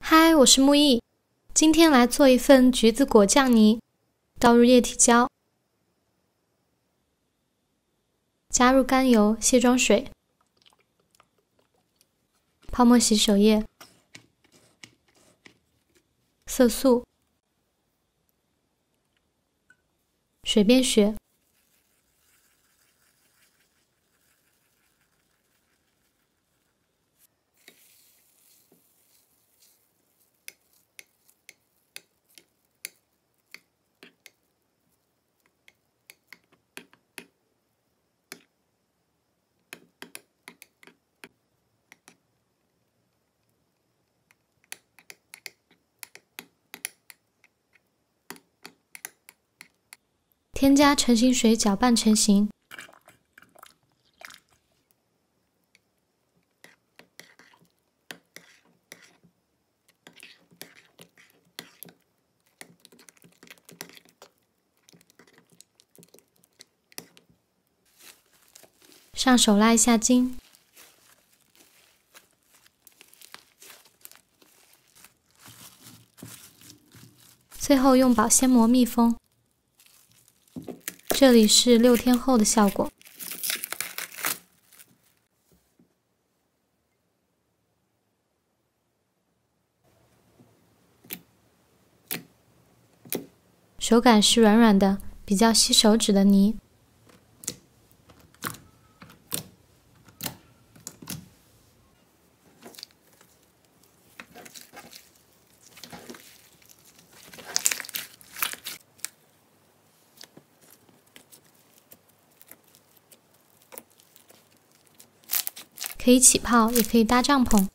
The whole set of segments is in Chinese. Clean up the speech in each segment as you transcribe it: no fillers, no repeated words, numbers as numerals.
嗨，我是木易，今天来做一份橘子果酱泥。倒入液体胶，加入甘油、卸妆水、泡沫洗手液、色素、水变血。添加成型水搅拌成型。上手拉一下筋。最后用保鲜膜密封。这里是6天后的效果。手感是软软的，比较吸手指的泥。可以起泡，也可以搭帐篷。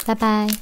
拜拜。